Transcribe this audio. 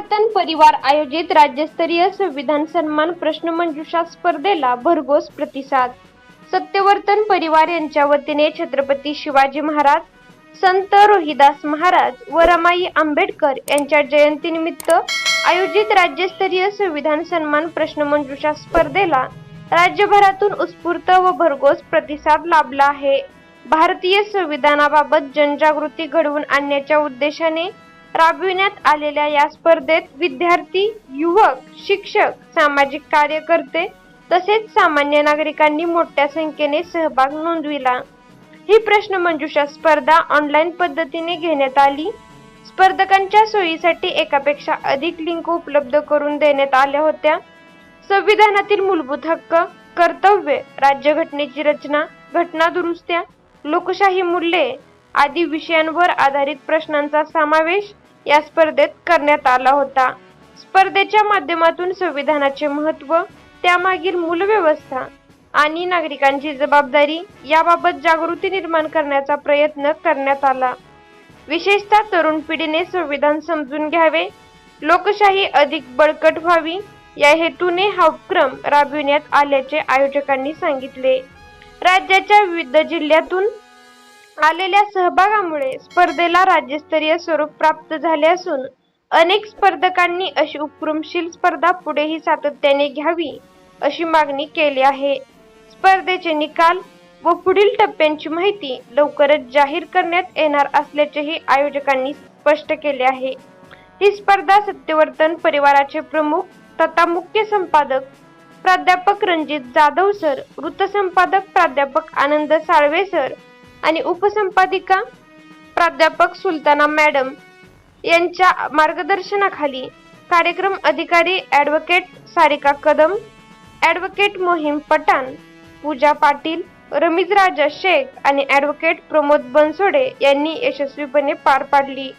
सत्यवर्तन परिवार आयोजित राज्यस्तरीय संविधान सन्मान प्रश्नमंजुषा स्पर्धेला भरघोस प्रतिसाद. सत्यवर्तन परिवार यांच्या वतीने छत्रपती शिवाजी महाराज, संत रोहिदास महाराज व रमाई आंबेडकर यांच्या जयंतीनिमित्त आयोजित राज्यस्तरीय संविधान सन्मान प्रश्नमंजुषा स्पर्धेला राज्यभरातून उत्स्फूर्त व भरघोस प्रतिसाद लाभला आहे. भारतीय संविधानाबाबत जनजागृती घडवून आणण्याच्या उद्देशाने राबविण्यात आलेल्या या स्पर्धेत विद्यार्थी, युवक, शिक्षक, सामाजिक कार्यकर्ते तसेच सामान्य नागरिकांनी मोठ्या संख्येने सहभाग नोंदविला. ही प्रश्नमंजुषा स्पर्धा ऑनलाईन पद्धतीने घेण्यात आली. स्पर्धकांच्या सोयीसाठी एकापेक्षा अधिक लिंक उपलब्ध करून देण्यात आल्या होत्या. संविधानातील मूलभूत हक्क, कर्तव्ये, राज्यघटनेची रचना, घटना दुरुस्त्या, लोकशाही मूल्ये आदी विषयांवर आधारित प्रश्नांचा समावेश या स्पर्धेत करण्यात आला होता. स्पर्धेच्या माध्यमातून संविधानाचे महत्त्व, त्यामागील मूलव्यवस्था आणि नागरिकांची जबाबदारी याबाबत जागृती निर्माण करण्याचा प्रयत्न करण्यात आला. विशेषतः तरुण पिढीने संविधान समजून घ्यावे, लोकशाही अधिक बळकट व्हावी या हेतूने हा उपक्रम राबविण्यात आल्याचे आयोजकांनी सांगितले. राज्याच्या विविध जिल्ह्यातून आलेल्या सहभागामुळे स्पर्धेला राज्यस्तरीय स्वरूप प्राप्त झाले असून अनेक स्पर्धकांनी अशी उपक्रमशील स्पर्धा पुढेही सातत्याने घ्यावी अशी मागणी केली आहे. स्पर्धेचे निकाल व पुढील टप्प्यांची माहिती लवकरच जाहीर करण्यात येणार असल्याचेही आयोजकांनी स्पष्ट केले आहे. ही स्पर्धा सत्यवर्तन परिवाराचे प्रमुख तथा मुख्य संपादक प्राध्यापक रणजित जाधव सर, वृत्तसंपादक प्राध्यापक आनंद साळवे सर आणि उपसंपादिका प्राध्यापक सुलताना मॅडम यांच्या मार्गदर्शनाखाली कार्यक्रम अधिकारी ॲडव्होकेट सारिका कदम, ॲडव्होकेट मोहीम पठाण, पूजा पाटील, रमीज राजा शेख आणि ॲडव्होकेट प्रमोद बनसोडे यांनी यशस्वीपणे पार पाडली.